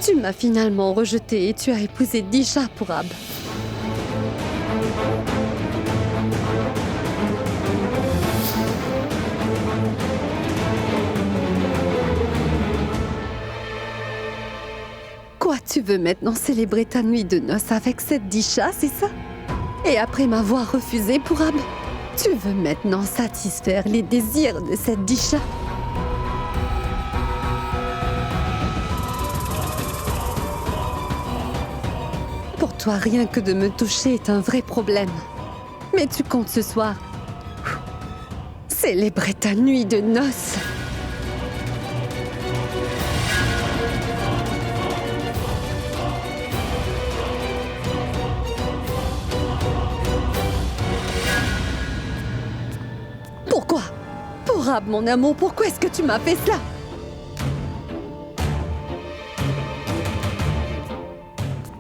Tu m'as finalement rejeté et tu as épousé Disha, Pourab. Quoi, tu veux maintenant célébrer ta nuit de noces avec cette Disha, c'est ça? Et après m'avoir refusé, Pourab, tu veux maintenant satisfaire les désirs de cette Disha? Pour toi, rien que de me toucher est un vrai problème. Mais tu comptes ce soir célébrer ta nuit de noces. Pourquoi? Pourab, mon amour, pourquoi est-ce que tu m'as fait cela?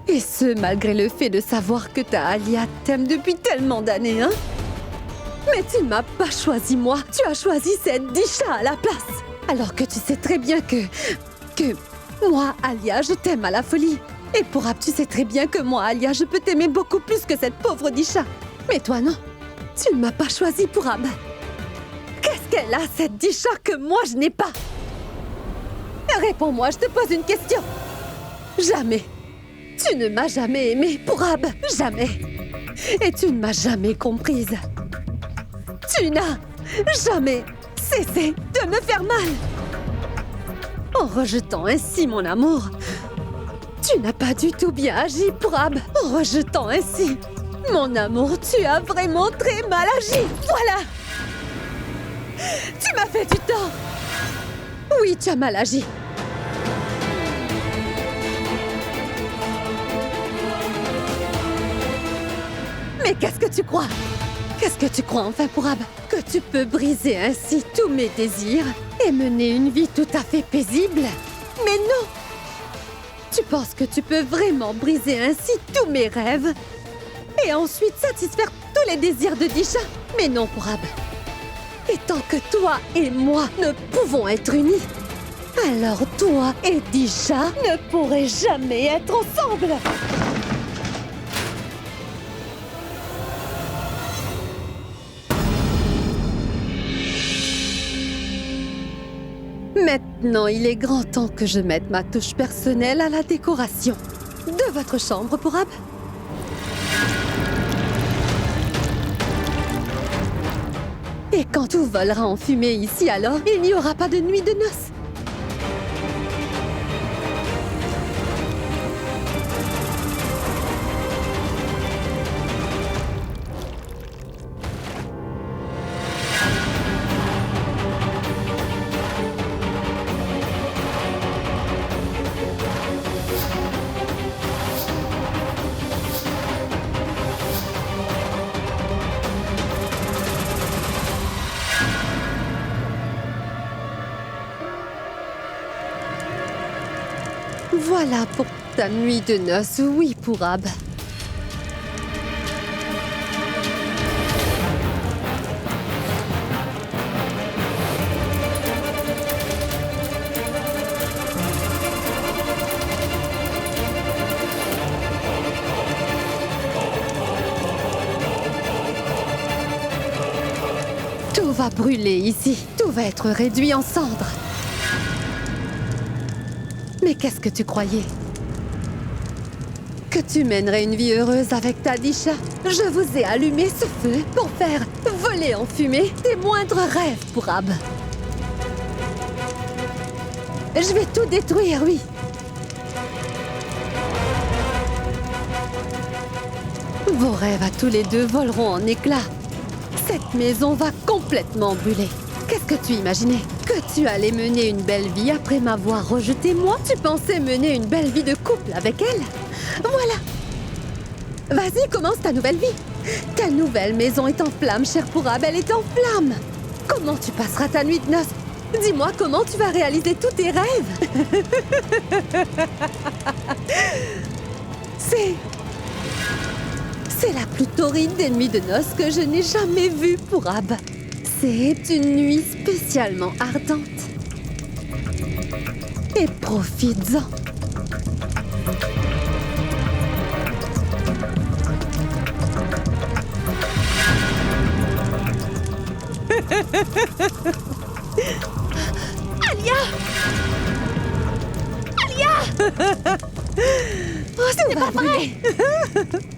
Et ce, malgré le fait de savoir que ta Alia t'aime depuis tellement d'années, hein? Mais tu ne m'as pas choisi moi, tu as choisi cette Disha à la place. Alors que tu sais très bien que moi, Alia, je t'aime à la folie. Et Pourab, tu sais très bien que moi, Alia, je peux t'aimer beaucoup plus que cette pauvre Disha. Mais toi, non. Tu ne m'as pas choisi, Pourab. Qu'est-ce qu'elle a, cette Disha, que moi, je n'ai pas? Réponds-moi, je te pose une question. Jamais. Tu ne m'as jamais aimée, Pourab, jamais. Et tu ne m'as jamais comprise. Tu n'as jamais cessé de me faire mal. En rejetant ainsi mon amour, tu n'as pas du tout bien agi, Pourab. En rejetant ainsi mon amour, tu as vraiment très mal agi. Voilà. Tu m'as fait du tort. Oui, tu as mal agi. Mais qu'est-ce que tu crois? Qu'est-ce que tu crois enfin, Pourab? Que tu peux briser ainsi tous mes désirs et mener une vie tout à fait paisible? Mais non! Tu penses que tu peux vraiment briser ainsi tous mes rêves et ensuite satisfaire tous les désirs de Disha? Mais non, Pourab. Et tant que toi et moi ne pouvons être unis, alors toi et Disha ne pourrez jamais être ensemble! Maintenant, il est grand temps que je mette ma touche personnelle à la décoration de votre chambre, Pourab. Et quand tout volera en fumée ici, alors, il n'y aura pas de nuit de noces. Voilà pour ta nuit de noces, oui, Pourab. Tout va brûler ici, tout va être réduit en cendres. Mais qu'est-ce que tu croyais? Que tu mènerais une vie heureuse avec ta Disha? Je vous ai allumé ce feu pour faire voler en fumée tes moindres rêves, Pourab. Je vais tout détruire, oui. Vos rêves à tous les deux voleront en éclats. Cette maison va complètement brûler. Qu'est-ce que tu imaginais? Que tu allais mener une belle vie après m'avoir rejeté, moi? Tu pensais mener une belle vie de couple avec elle? Voilà! Vas-y, commence ta nouvelle vie! Ta nouvelle maison est en flammes, chère Pourab, elle est en flammes! Comment tu passeras ta nuit de noces? Dis-moi comment tu vas réaliser tous tes rêves! C'est la plus torride des nuits de noces que je n'ai jamais vue, Pourab. C'est une nuit spécialement ardente. Et profites-en. Alia! Alia! Oh, ce n'est pas vrai!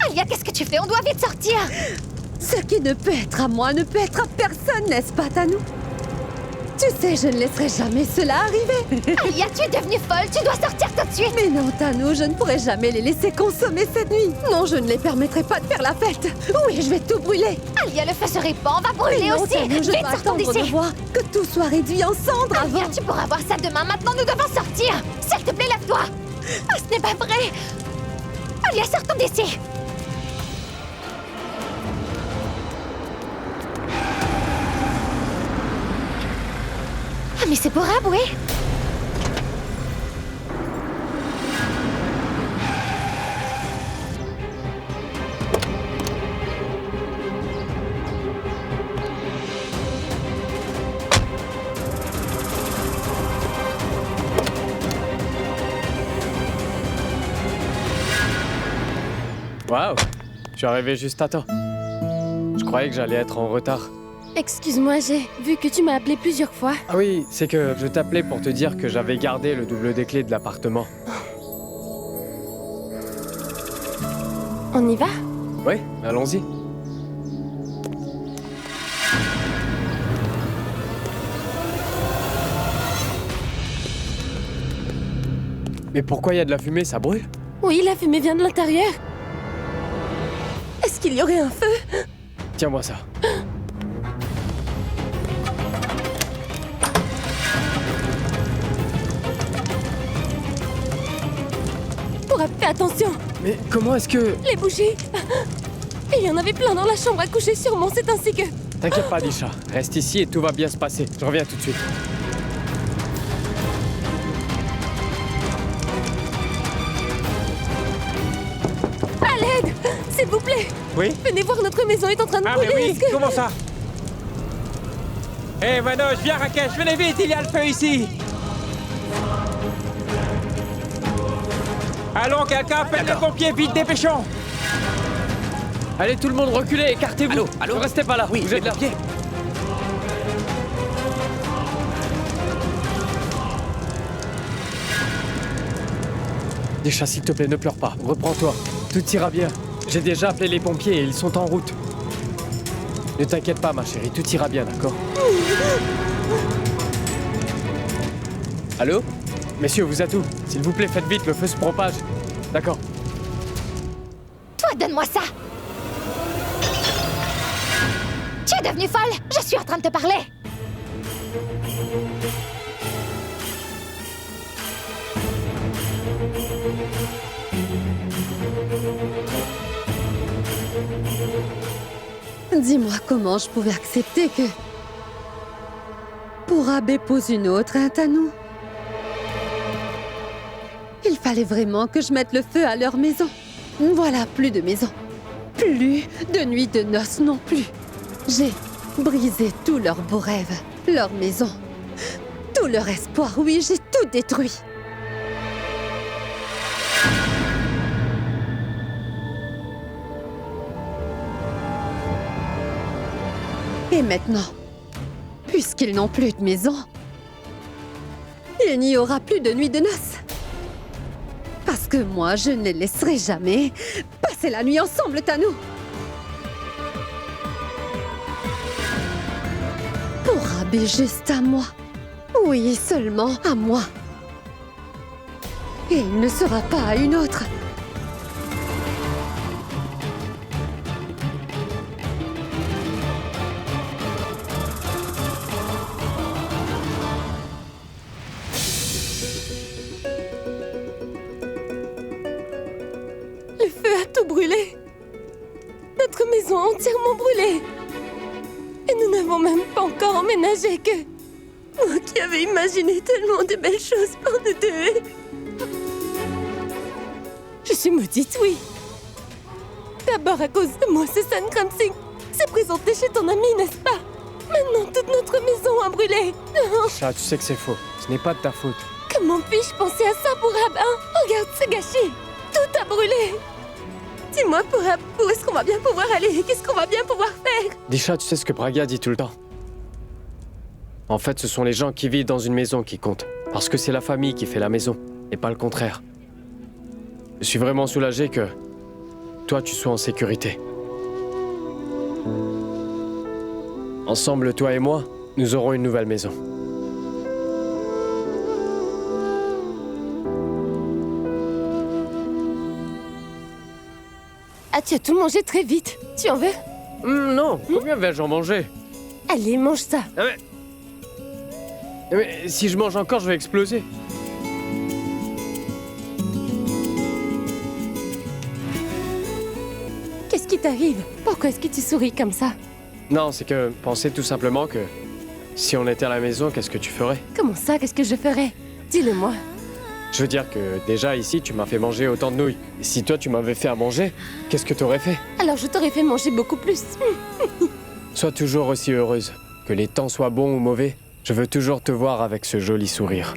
Alia, qu'est-ce que tu fais? On doit vite sortir! Ce qui ne peut être à moi ne peut être à personne, n'est-ce pas, Tanou? Tu sais, je ne laisserai jamais cela arriver. Alia, tu es devenue folle, tu dois sortir tout de suite. Mais non, Tanou, je ne pourrai jamais les laisser consommer cette nuit. Non, je ne les permettrai pas de faire la fête. Oui, je vais tout brûler. Alia, le feu se répand, on va brûler non, aussi. Tanou, je vite, dois sortons attendre d'ici. de voir que tout soit réduit en cendres Alia, avant. tu pourras voir ça demain. Maintenant, nous devons sortir. S'il te plaît, lève-toi. Ah, ce n'est pas vrai. Alia, sortons d'ici. Ah, mais c'est pour Ab, oui. Waouh, je suis arrivé juste à temps. Je croyais que j'allais être en retard. Excuse-moi, j'ai vu que tu m'as appelé plusieurs fois. Ah oui, c'est que je t'appelais pour te dire que j'avais gardé le double des clés de l'appartement. On y va? Oui, allons-y. Mais pourquoi il y a de la fumée, ça brûle? Oui, la fumée vient de l'intérieur. Est-ce qu'il y aurait un feu? Tiens-moi ça. Pourra fais attention. Mais comment est-ce que... Les bougies. Il y en avait plein dans la chambre à coucher, sûrement. C'est ainsi que... T'inquiète pas, Disha. Reste ici et tout va bien se passer. Je reviens tout de suite. À l'aide! S'il vous plaît! Oui? Venez voir, notre maison est en train de Ah brûler. mais oui, Est-ce que... comment ça? Hé Vanoche, viens Rakesh, venez vite, il y a le feu ici! Allons, quelqu'un appelle les pompiers, vite, dépêchons! Allez, tout le monde, reculez, écartez-vous. Allô, allô? Ne restez pas là. Oui, vous êtes là. pompiers. Disha, s'il te plaît, ne pleure pas. Reprends-toi. Tout ira bien. J'ai déjà appelé les pompiers et ils sont en route. Ne t'inquiète pas, ma chérie, tout ira bien, d'accord? Allô? Messieurs, vous êtes où? S'il vous plaît, faites vite, le feu se propage. D'accord. Toi, donne-moi ça. Tu es devenue folle. Je suis en train de te parler. Dis-moi comment je pouvais accepter que... Pourab épouse une autre, hein, Tanou? Il fallait vraiment que je mette le feu à leur maison. Voilà, plus de maison. Plus de nuit de noces non plus. J'ai brisé tous leurs beaux rêves, leur maison, tout leur espoir. Oui, j'ai tout détruit. Et maintenant, puisqu'ils n'ont plus de maison, il n'y aura plus de nuit de noces. Parce que moi, je ne les laisserai jamais passer la nuit ensemble, Tanou. Pourab est juste à moi. Oui, seulement à moi. Et il ne sera pas à une autre. Le feu a tout brûlé. Notre maison a entièrement brûlé. Et nous n'avons même pas encore emménagé que... Moi qui avais imaginé tellement de belles choses pour nous deux. Je suis maudite, oui. D'abord à cause de moi, ce Sun Crimson s'est présenté chez ton ami, n'est-ce pas? Maintenant, toute notre maison a brûlé. Chat, tu sais que c'est faux. Ce n'est pas de ta faute. Comment puis-je penser à ça, Pourab, hein? Regarde, c'est gâché. Tout a brûlé. Dis-moi, Pourab, où est-ce qu'on va bien pouvoir aller? Qu'est-ce qu'on va bien pouvoir faire? Disha, tu sais ce que Braga dit tout le temps. En fait, ce sont les gens qui vivent dans une maison qui comptent. Parce que c'est la famille qui fait la maison, et pas le contraire. Je suis vraiment soulagé que toi, tu sois en sécurité. Ensemble, toi et moi, nous aurons une nouvelle maison. Ah, tu as tout mangé très vite. Tu en veux? Non, combien vais-je en manger? Allez, mange ça. Ah, mais si je mange encore, je vais exploser. Qu'est-ce qui t'arrive? Pourquoi est-ce que tu souris comme ça? Non, c'est que pensez tout simplement que si on était à la maison, qu'est-ce que tu ferais? Comment ça? Qu'est-ce que je ferais? Dis-le-moi. Je veux dire que déjà ici, tu m'as fait manger autant de nouilles. Et si toi, tu m'avais fait à manger, qu'est-ce que t'aurais fait? Alors je t'aurais fait manger beaucoup plus. Sois toujours aussi heureuse. Que les temps soient bons ou mauvais, je veux toujours te voir avec ce joli sourire.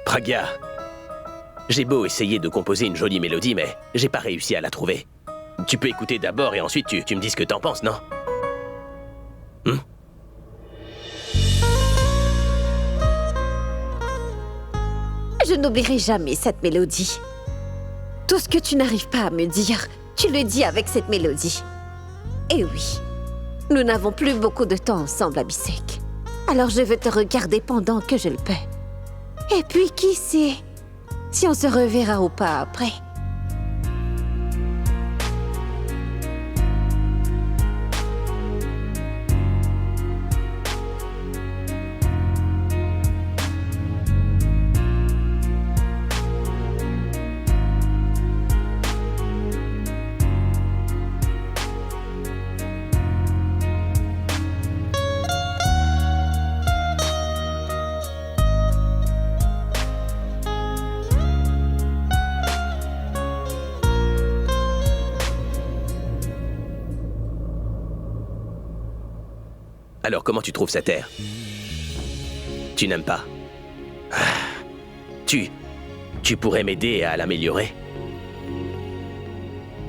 Braga, j'ai beau essayer de composer une jolie mélodie, mais j'ai pas réussi à la trouver. Tu peux écouter d'abord et ensuite tu me dis ce que t'en penses, non? Je n'oublierai jamais cette mélodie. Tout ce que tu n'arrives pas à me dire, tu le dis avec cette mélodie. Et oui, nous n'avons plus beaucoup de temps ensemble, Abhishek. Alors je veux te regarder pendant que je le peux. Et puis, qui sait si on se reverra ou pas après. Alors comment tu trouves cette terre? Tu n'aimes pas? Tu pourrais m'aider à l'améliorer?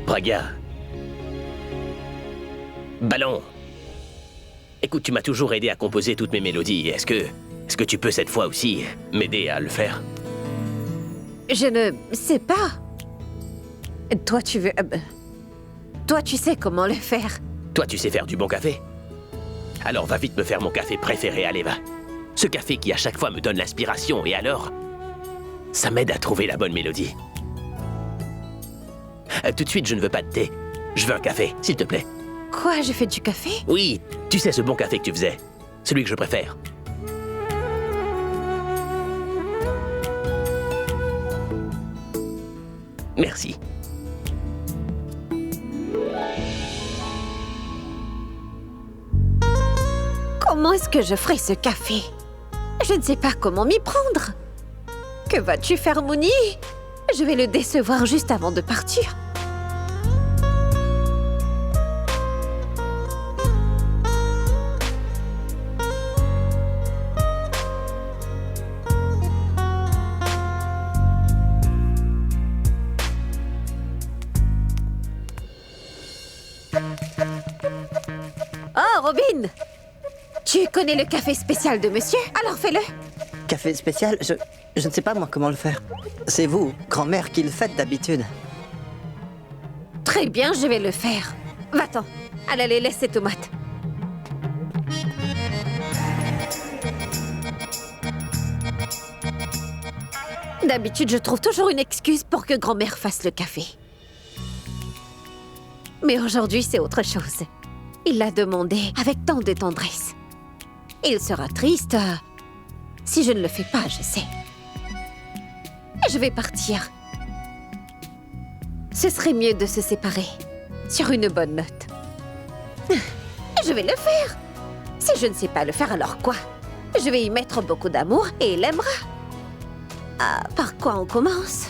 Braga. Ballon. Écoute, tu m'as toujours aidé à composer toutes mes mélodies. Est-ce que tu peux cette fois aussi m'aider à le faire? Je ne sais pas. Toi, tu veux... Toi, tu sais comment le faire. Toi, tu sais faire du bon café? Alors va vite me faire mon café préféré, allez, va. Ce café qui à chaque fois me donne l'inspiration, et alors, ça m'aide à trouver la bonne mélodie. Tout de suite, je ne veux pas de thé. Je veux un café, s'il te plaît. Quoi, je fais du café? Oui, tu sais ce bon café que tu faisais. Celui que je préfère. Merci. Comment est-ce que je ferai ce café? Je ne sais pas comment m'y prendre. Que vas-tu faire, Mouni? Je vais le décevoir juste avant de partir. Oh, Robin! Tu connais le café spécial de monsieur? Alors fais-le! Café spécial, je ne sais pas moi comment le faire. C'est vous, grand-mère, qui le faites d'habitude. Très bien, je vais le faire. Va-t'en. Allez, laisse ces tomates. D'habitude, je trouve toujours une excuse pour que grand-mère fasse le café. Mais aujourd'hui, c'est autre chose. Il l'a demandé avec tant de tendresse. Il sera triste si je ne le fais pas, je sais. Je vais partir. Ce serait mieux de se séparer sur une bonne note. Je vais le faire. Si je ne sais pas le faire, alors quoi? Je vais y mettre beaucoup d'amour et il aimera. Ah, par quoi on commence?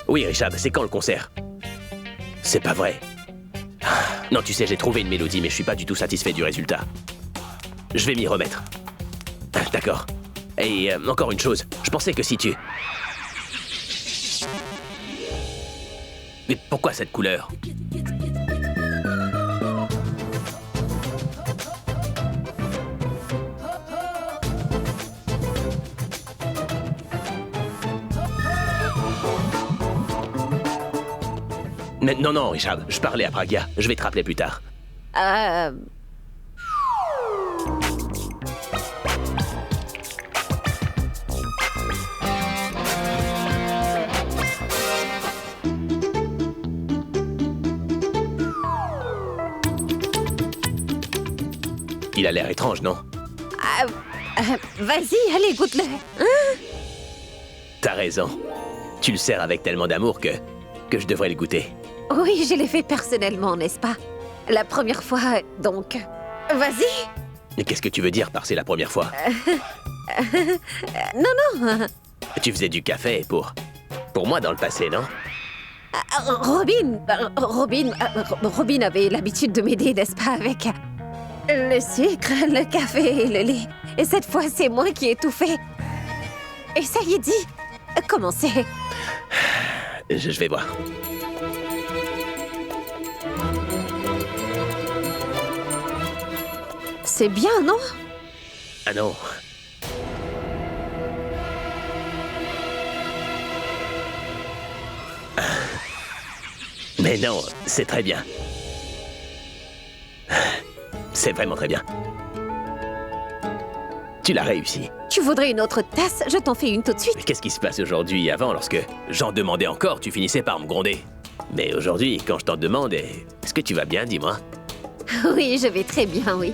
Oui, Richard, c'est quand le concert? C'est pas vrai. Non, tu sais, j'ai trouvé une mélodie, mais je suis pas du tout satisfait du résultat. Je vais m'y remettre. D'accord. Et encore une chose, je pensais que si tu... Mais pourquoi cette couleur? Non, non, Richard, je parlais à Pragia. Je vais te rappeler plus tard. Il a l'air étrange, non? Vas-y, allez, goûte-le. T'as raison. Tu le sers avec tellement d'amour que je devrais le goûter. Oui, je l'ai fait personnellement, n'est-ce pas? La première fois, donc... Vas-y. Mais qu'est-ce que tu veux dire par c'est la première fois? Non. Tu faisais du café pour moi dans le passé, non? Robin avait l'habitude de m'aider, n'est-ce pas, avec le sucre, le café et le lait. Et cette fois, c'est moi qui ai tout fait. Et ça y est dit. Comment c'est? Je vais voir. C'est bien, non? Ah non. Mais non, c'est très bien. C'est vraiment très bien. Tu l'as réussi. Tu voudrais une autre tasse? Je t'en fais une tout de suite. Mais qu'est-ce qui se passe aujourd'hui et avant, lorsque j'en demandais encore, tu finissais par me gronder. Mais aujourd'hui, quand je t'en demande, est-ce que tu vas bien, dis-moi? Oui, je vais très bien, oui.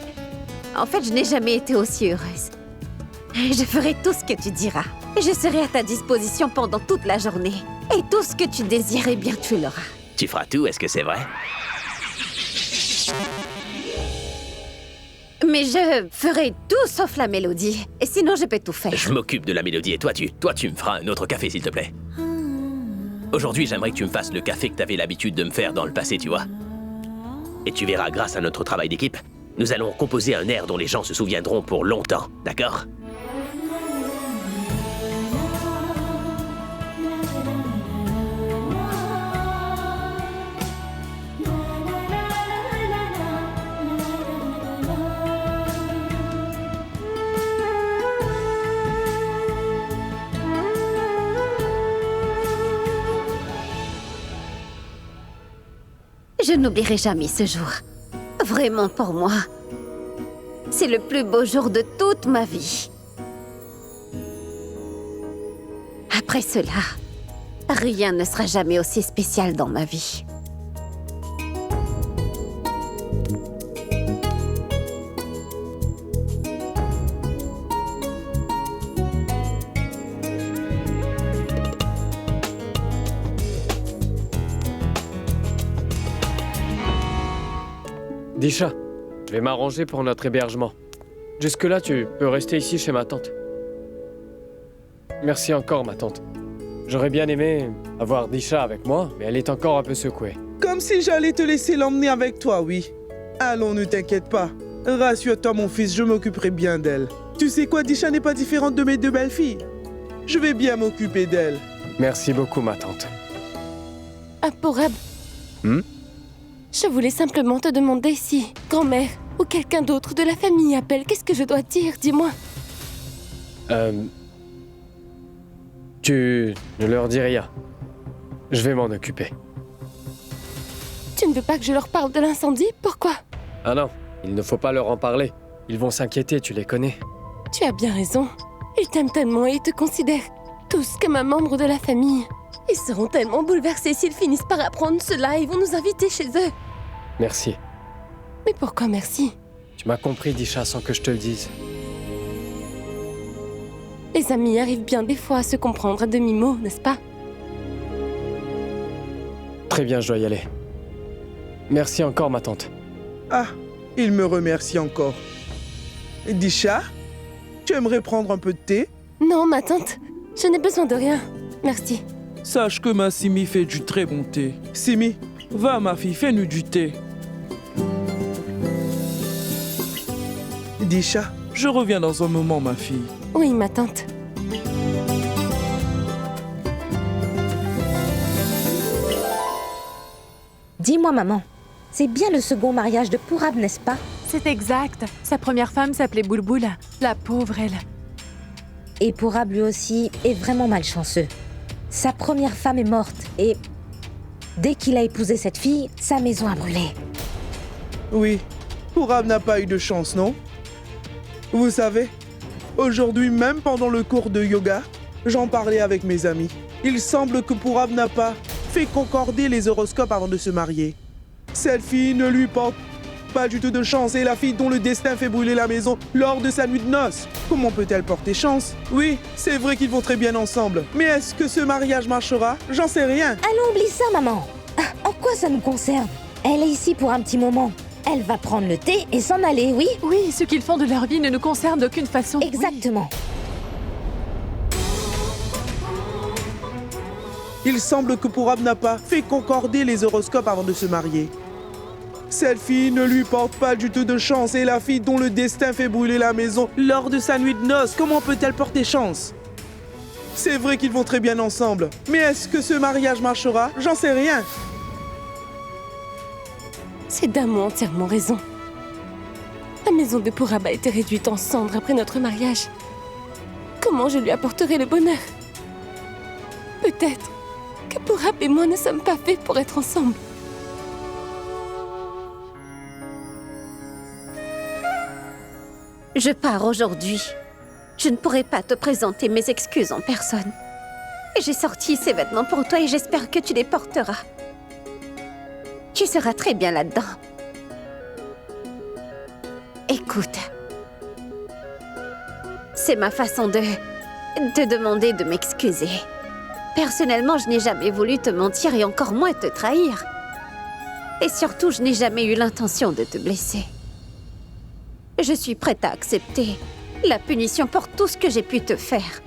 En fait, je n'ai jamais été aussi heureuse. Je ferai tout ce que tu diras. Je serai à ta disposition pendant toute la journée. Et tout ce que tu désires, eh bien, tu l'auras. Tu feras tout, est-ce que c'est vrai? Mais je ferai tout sauf la mélodie. Et sinon, je peux tout faire. Je m'occupe de la mélodie et toi, tu me feras un autre café, s'il te plaît. Aujourd'hui, j'aimerais que tu me fasses le café que t'avais l'habitude de me faire dans le passé, tu vois. Et tu verras, grâce à notre travail d'équipe, nous allons composer un air dont les gens se souviendront pour longtemps, d'accord? Je n'oublierai jamais ce jour. Vraiment pour moi. C'est le plus beau jour de toute ma vie. Après cela, rien ne sera jamais aussi spécial dans ma vie. Disha, je vais m'arranger pour notre hébergement. Jusque-là, tu peux rester ici chez ma tante. Merci encore, ma tante. J'aurais bien aimé avoir Disha avec moi, mais elle est encore un peu secouée. Comme si j'allais te laisser l'emmener avec toi, oui. Allons, ne t'inquiète pas. Rassure-toi, mon fils, je m'occuperai bien d'elle. Tu sais quoi, Disha n'est pas différente de mes deux belles-filles. Je vais bien m'occuper d'elle. Merci beaucoup, ma tante. Ah, Pourab. Je voulais simplement te demander si grand-mère ou quelqu'un d'autre de la famille appelle. Qu'est-ce que je dois dire? Dis-moi. Tu ne leur dis rien. Je vais m'en occuper. Tu ne veux pas que je leur parle de l'incendie? Pourquoi? Ah non, il ne faut pas leur en parler. Ils vont s'inquiéter, tu les connais. Tu as bien raison. Ils t'aiment tellement et ils te considèrent tous comme un membre de la famille. Ils seront tellement bouleversés s'ils finissent par apprendre cela et vont nous inviter chez eux. Merci. Mais pourquoi merci? Tu m'as compris, Disha, sans que je te le dise. Les amis arrivent bien des fois à se comprendre à demi-mot, n'est-ce pas? Très bien, je dois y aller. Merci encore, ma tante. Ah, il me remercie encore. Disha, tu aimerais prendre un peu de thé? Non, ma tante, je n'ai besoin de rien. Merci. Sache que ma Simi fait du très bon thé. Simi, Va, ma fille, fais-nous du thé. Disha, Je reviens dans un moment, ma fille. Oui, ma tante. Dis-moi, maman, c'est bien le second mariage de Pourab, n'est-ce pas? C'est exact. Sa première femme s'appelait Boulboul. La pauvre, elle. Et Pourab, lui aussi, est vraiment malchanceux. Sa première femme est morte et dès qu'il a épousé cette fille, sa maison a brûlé. oui, Pourab n'a pas eu de chance, non? Vous savez, aujourd'hui même pendant le cours de yoga, j'en parlais avec mes amis. Il semble que Pourab n'a pas fait concorder les horoscopes avant de se marier. Cette fille ne lui porte pas du tout de chance et la fille dont le destin fait brûler la maison lors de sa nuit de noces. Comment peut-elle porter chance? Oui, c'est vrai qu'ils vont très bien ensemble. Mais est-ce que ce mariage marchera? J'en sais rien. Allons, oublie ça, maman. En quoi ça nous concerne? Elle est ici pour un petit moment. Elle va prendre le thé et s'en aller, oui? Oui, ce qu'ils font de leur vie ne nous concerne d'aucune façon. Exactement. Il semble que Pourab n'a pas fait concorder les horoscopes avant de se marier. Cette fille ne lui porte pas du tout de chance et la fille dont le destin fait brûler la maison lors de sa nuit de noces, comment peut-elle porter chance? C'est vrai qu'ils vont très bien ensemble, mais est-ce que ce mariage marchera? J'en sais rien. Ces dames ont entièrement raison. La maison de Pourab a été réduite en cendres après notre mariage. Comment je lui apporterai le bonheur? Peut-être que Pourab et moi ne sommes pas faits pour être ensemble. Je pars aujourd'hui. Je ne pourrai pas te présenter mes excuses en personne. Et j'ai sorti ces vêtements pour toi et j'espère que tu les porteras. Tu seras très bien là-dedans. Écoute. C'est ma façon de te demander de m'excuser. Personnellement, je n'ai jamais voulu te mentir et encore moins te trahir. Et surtout, je n'ai jamais eu l'intention de te blesser. Je suis prête à accepter la punition pour tout ce que j'ai pu te faire.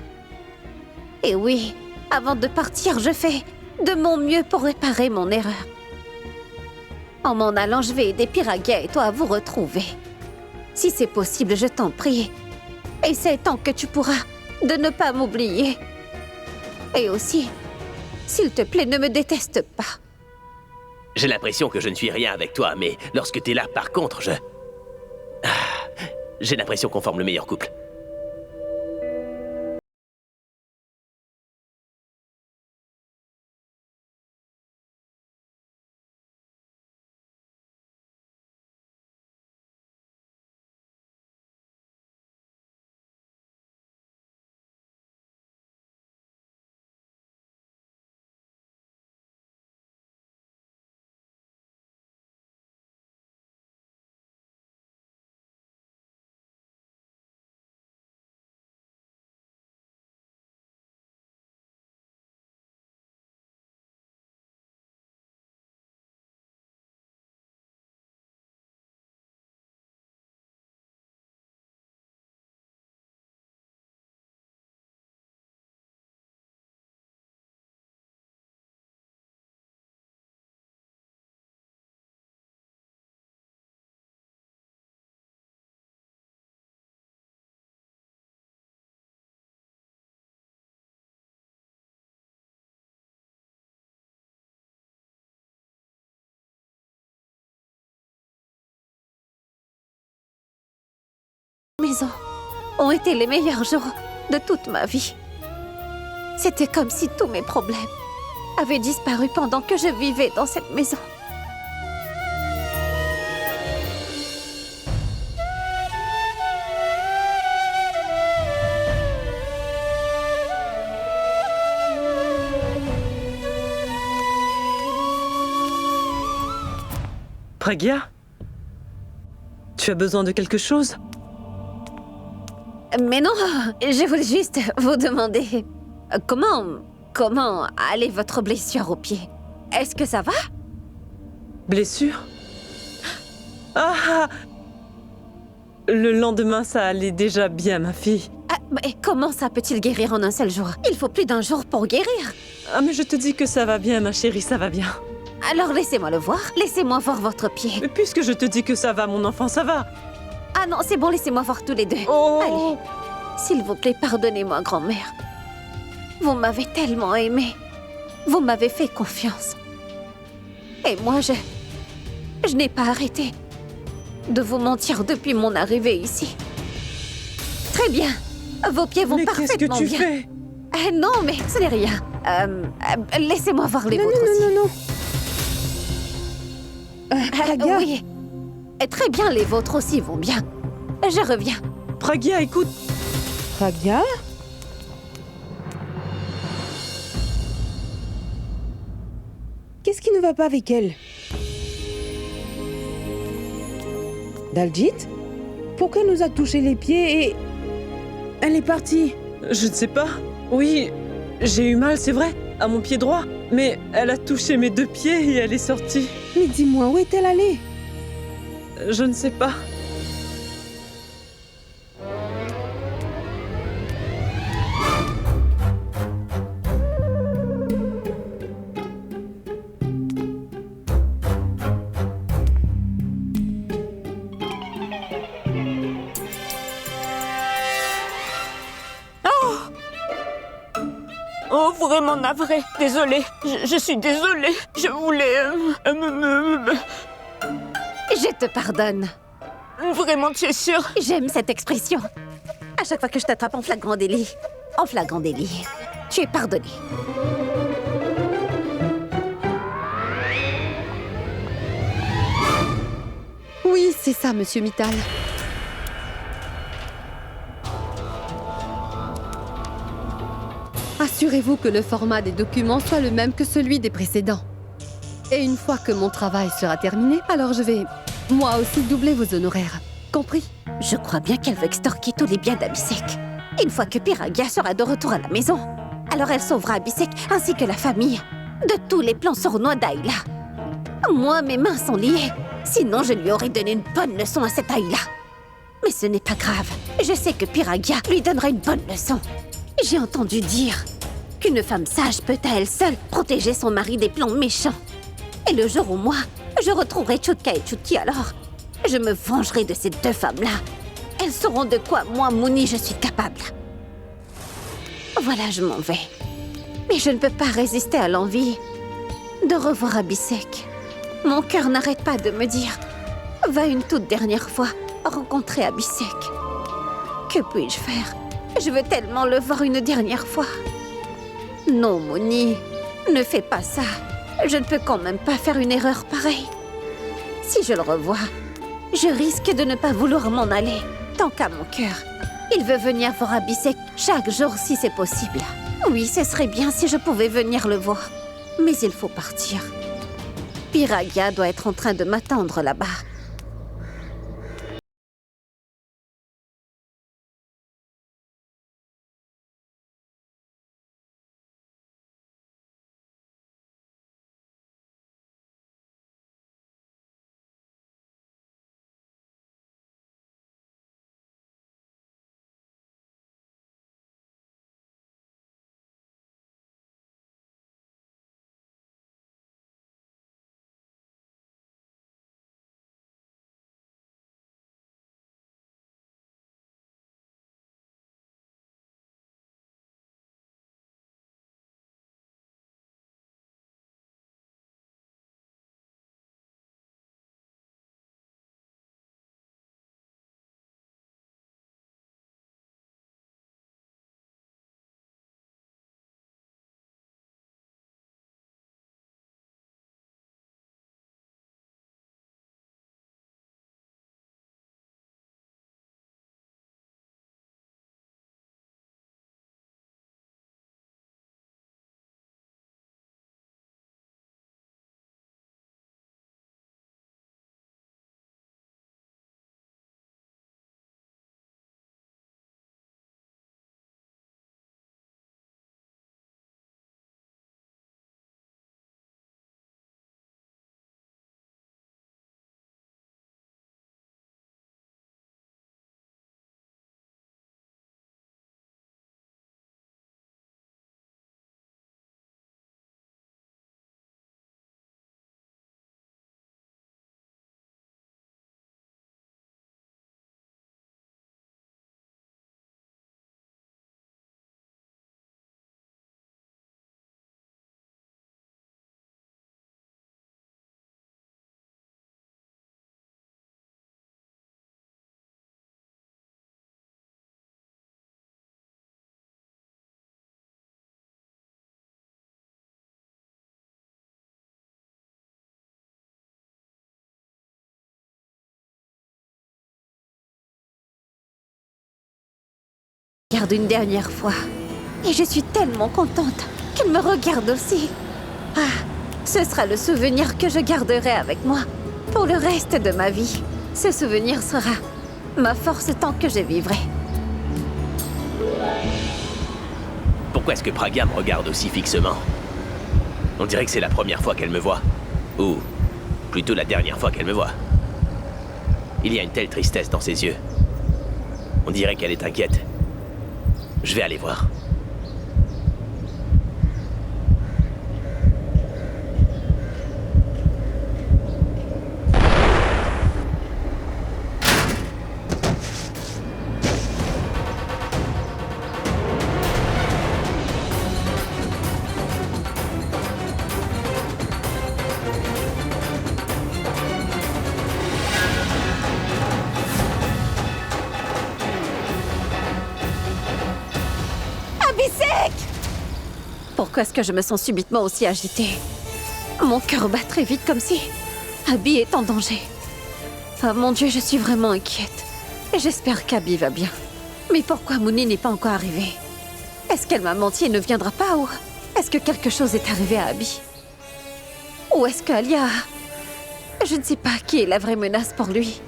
Et oui, avant de partir, je fais de mon mieux pour réparer mon erreur. En m'en allant, je vais aider Piragia et toi à vous retrouver. Si c'est possible, je t'en prie. Essaie tant que tu pourras de ne pas m'oublier. Et aussi, s'il te plaît, ne me déteste pas. J'ai l'impression que je ne suis rien avec toi, mais lorsque t'es là, par contre, j'ai l'impression qu'on forme le meilleur couple. Maison ont été les meilleurs jours de toute ma vie. C'était comme si tous mes problèmes avaient disparu pendant que je vivais dans cette maison. Pragia? Tu as besoin de quelque chose? Mais non, je voulais juste vous demander... Comment allait votre blessure au pied? Est-ce que ça va? Blessure? Ah! Le lendemain, ça allait déjà bien, ma fille. Ah, mais comment ça peut-il guérir en un seul jour? Il faut plus d'un jour pour guérir. Ah, mais je te dis que ça va bien, ma chérie, ça va bien. Alors laissez-moi le voir. Laissez-moi voir votre pied. Mais puisque je te dis que ça va, mon enfant, ça va. Ah non, c'est bon, laissez-moi voir tous les deux. Oh! Allez. S'il vous plaît, pardonnez-moi, grand-mère. Vous m'avez tellement aimée. Vous m'avez fait confiance. Et moi, je n'ai pas arrêté de vous mentir depuis mon arrivée ici. Très bien. Vos pieds vont parfaitement bien. Mais qu'est-ce que tu fais? Non, mais ce n'est rien. Laissez-moi voir les vôtres aussi. Pragia. Oui. Très bien, les vôtres aussi vont bien. Je reviens. Pragia, écoute. Pragia? Qu'est-ce qui ne va pas avec elle? Daljit? Pourquoi elle nous a touché les pieds et... Elle est partie? Je ne sais pas. Oui, j'ai eu mal, c'est vrai, à mon pied droit. Mais elle a touché mes deux pieds et elle est sortie. Mais dis-moi, où est-elle allée? Je ne sais pas. Oh, vraiment navrée. Désolée. Je suis désolée. Je voulais... Je te pardonne. Vraiment, tu es sûre? J'aime cette expression. À chaque fois que je t'attrape en flagrant délit. En flagrant délit. Tu es pardonné. Oui, c'est ça, Monsieur Mittal. Assurez-vous que le format des documents soit le même que celui des précédents. Et une fois que mon travail sera terminé, alors je vais, moi aussi, doubler vos honoraires. Compris? Je crois bien qu'elle veut extorquer tous les biens d'Abysek. Une fois que Piragia sera de retour à la maison, alors elle sauvera Abysek ainsi que la famille de tous les plans sournois d'Ayla. Moi, mes mains sont liées. Sinon, je lui aurais donné une bonne leçon à cette Ayla. Mais ce n'est pas grave. Je sais que Piragia lui donnera une bonne leçon. J'ai entendu dire qu'une femme sage peut à elle seule protéger son mari des plans méchants. Et le jour où moi, je retrouverai Chutka et Chutki, alors je me vengerai de ces deux femmes-là. Elles sauront de quoi moi, Mouni, je suis capable. Voilà, je m'en vais. Mais je ne peux pas résister à l'envie de revoir Abhishek. Mon cœur n'arrête pas de me dire « Va une toute dernière fois rencontrer Abhishek. » Que puis-je faire? Je veux tellement le voir une dernière fois. Non, Mouni, ne fais pas ça. Je ne peux quand même pas faire une erreur pareille. Si je le revois, je risque de ne pas vouloir m'en aller. Tant qu'à mon cœur, il veut venir voir Abhishek chaque jour si c'est possible. Oui, ce serait bien si je pouvais venir le voir. Mais il faut partir. Piragya doit être en train de m'attendre là-bas. Regarde une dernière fois. Et je suis tellement contente qu'elle me regarde aussi. Ah, ce sera le souvenir que je garderai avec moi pour le reste de ma vie. Ce souvenir sera ma force tant que je vivrai. Pourquoi est-ce que Pragya me regarde aussi fixement? On dirait que c'est la première fois qu'elle me voit. Ou plutôt la dernière fois qu'elle me voit. Il y a une telle tristesse dans ses yeux. On dirait qu'elle est inquiète. Je vais aller voir. Pourquoi est-ce que je me sens subitement aussi agitée? Mon cœur bat très vite comme si Abhi est en danger. Ah mon Dieu, je suis vraiment inquiète. J'espère qu'Abhi va bien. Mais pourquoi Mouni n'est pas encore arrivée? Est-ce qu'elle m'a menti et ne viendra pas ou est-ce que quelque chose est arrivé à Abhi? Ou est-ce qu'Alia... Je ne sais pas qui est la vraie menace pour lui.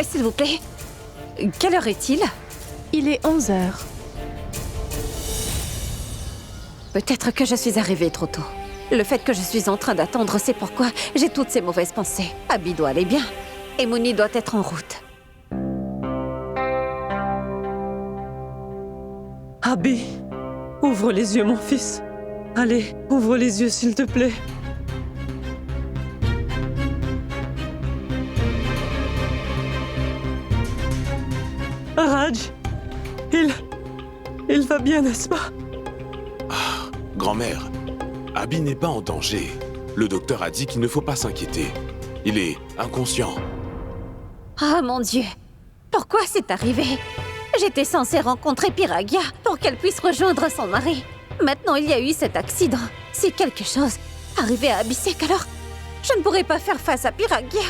S'il vous plaît, quelle heure est-il? Il est 11 h. Peut-être que je suis arrivée trop tôt. Le fait que je suis en train d'attendre, c'est pourquoi j'ai toutes ces mauvaises pensées. Abhi doit aller bien. Et Mouni doit être en route. Abhi, ouvre les yeux, mon fils. Allez, ouvre les yeux, s'il te plaît. Raj, il va bien, n'est-ce pas? Grand-mère, Abby n'est pas en danger. Le docteur a dit qu'il ne faut pas s'inquiéter. Il est inconscient. Oh mon Dieu! Pourquoi c'est arrivé? J'étais censée rencontrer Piragia pour qu'elle puisse rejoindre son mari. Maintenant, il y a eu cet accident. Si quelque chose arrivait à Abhishek, alors je ne pourrais pas faire face à Piragia.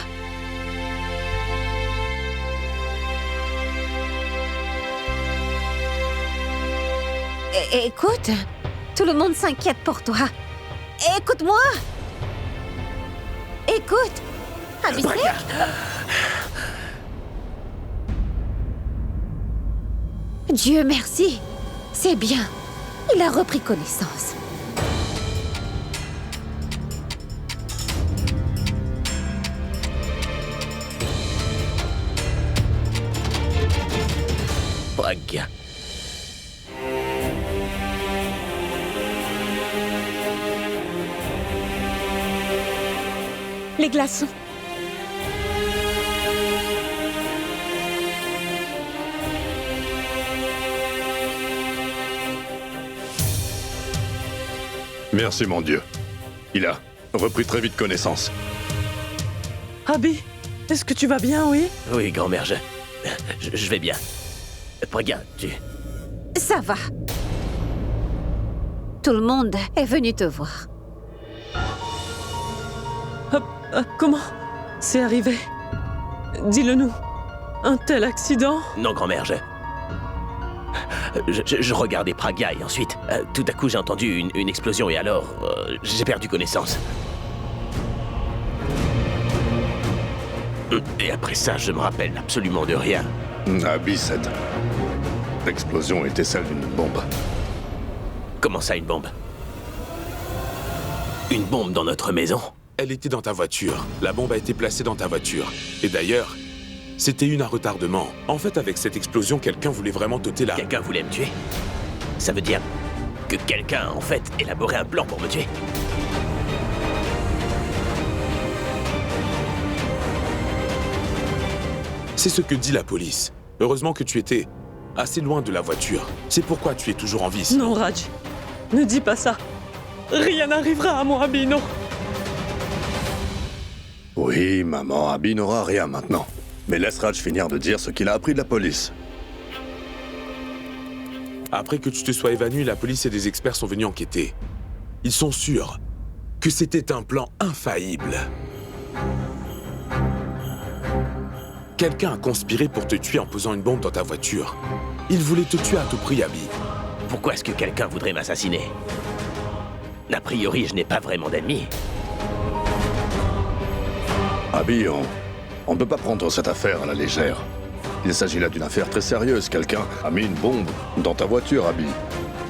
Écoute, tout le monde s'inquiète pour toi. Écoute-moi! Écoute! Abhishek! Dieu merci! C'est bien. Il a repris connaissance. Pragya. Les glaçons. Merci mon Dieu. Il a repris très vite connaissance. Abby, est-ce que tu vas bien, oui? Oui, grand-mère, je vais bien. Pragya, tu... Ça va. Tout le monde est venu te voir. Comment c'est arrivé? Dis-le-nous. Un tel accident? Non, grand-mère, je regardais Pragya et ensuite, tout à coup, j'ai entendu une explosion et alors, j'ai perdu connaissance. Et après ça, je me rappelle absolument de rien. Abby cède. L'explosion était celle d'une bombe. Comment ça, une bombe? Une bombe dans notre maison? Elle était dans ta voiture. La bombe a été placée dans ta voiture. Et d'ailleurs, c'était une à retardement. En fait, avec cette explosion, quelqu'un voulait vraiment t'ôter la... Quelqu'un voulait me tuer? Ça veut dire que quelqu'un, en fait, élaborait un plan pour me tuer? C'est ce que dit la police. Heureusement que tu étais assez loin de la voiture. C'est pourquoi tu es toujours en vie ici. Non, Raj. Ne dis pas ça. Rien n'arrivera à moi, Abby, non. Oui, maman, Abby n'aura rien maintenant. Mais laisse Raj finir de dire ce qu'il a appris de la police. Après que tu te sois évanoui, la police et des experts sont venus enquêter. Ils sont sûrs que c'était un plan infaillible. Quelqu'un a conspiré pour te tuer en posant une bombe dans ta voiture. Il voulait te tuer à tout prix, Abby. Pourquoi est-ce que quelqu'un voudrait m'assassiner? A priori, je n'ai pas vraiment d'ennemis. Abby, on ne peut pas prendre cette affaire à la légère. Il s'agit là d'une affaire très sérieuse. Quelqu'un a mis une bombe dans ta voiture, Abby.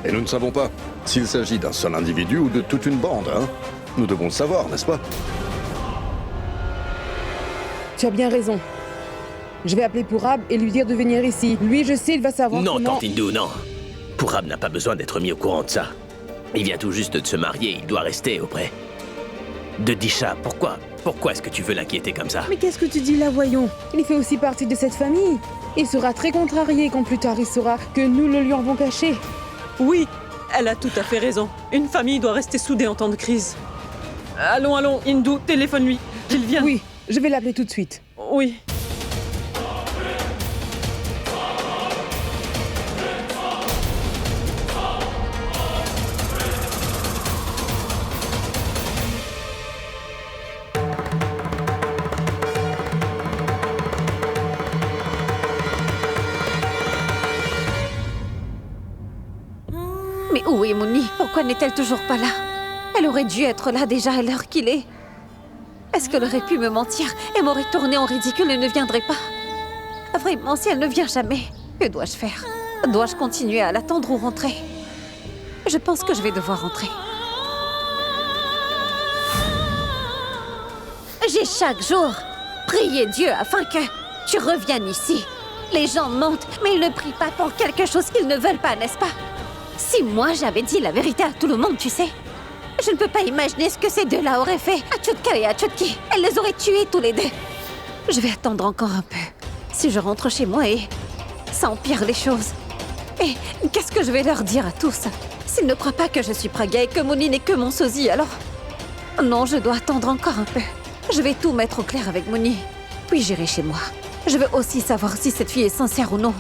Et nous ne savons pas s'il s'agit d'un seul individu ou de toute une bande, hein. Nous devons le savoir, n'est-ce pas? Tu as bien raison. Je vais appeler Purab et lui dire de venir ici. Lui, je sais, il va savoir non, comment... Tante Hindu, non. Purab n'a pas besoin d'être mis au courant de ça. Il vient tout juste de se marier, il doit rester auprès de Disha. Pourquoi est-ce que tu veux l'inquiéter comme ça? Mais qu'est-ce que tu dis là, voyons? Il fait aussi partie de cette famille. Il sera très contrarié quand plus tard il saura que nous le lui avons caché. Oui, elle a tout à fait raison. Une famille doit rester soudée en temps de crise. Allons, Hindu, téléphone-lui, qu'il vienne. Oui, je vais l'appeler tout de suite. Oui. Mais où est Mouni? Pourquoi n'est-elle toujours pas là? Elle aurait dû être là déjà à l'heure qu'il est. Est-ce qu'elle aurait pu me mentir et m'aurait tourné en ridicule et ne viendrait pas? Vraiment, si elle ne vient jamais, que dois-je faire? Dois-je continuer à l'attendre ou rentrer? Je pense que je vais devoir rentrer. J'ai chaque jour prié Dieu afin que tu reviennes ici. Les gens mentent, mais ils ne prient pas pour quelque chose qu'ils ne veulent pas, n'est-ce pas? Si moi j'avais dit la vérité à tout le monde, tu sais, je ne peux pas imaginer ce que ces deux-là auraient fait à Chutka et à Chutki. Elle les aurait tués tous les deux. Je vais attendre encore un peu. Si je rentre chez moi et Ça empire les choses. Et qu'est-ce que je vais leur dire à tous? S'ils ne croient pas que je suis Praga et que Mouni n'est que mon sosie, alors... Non, je dois attendre encore un peu. Je vais tout mettre au clair avec Mouni. Puis j'irai chez moi. Je veux aussi savoir si cette fille est sincère ou non.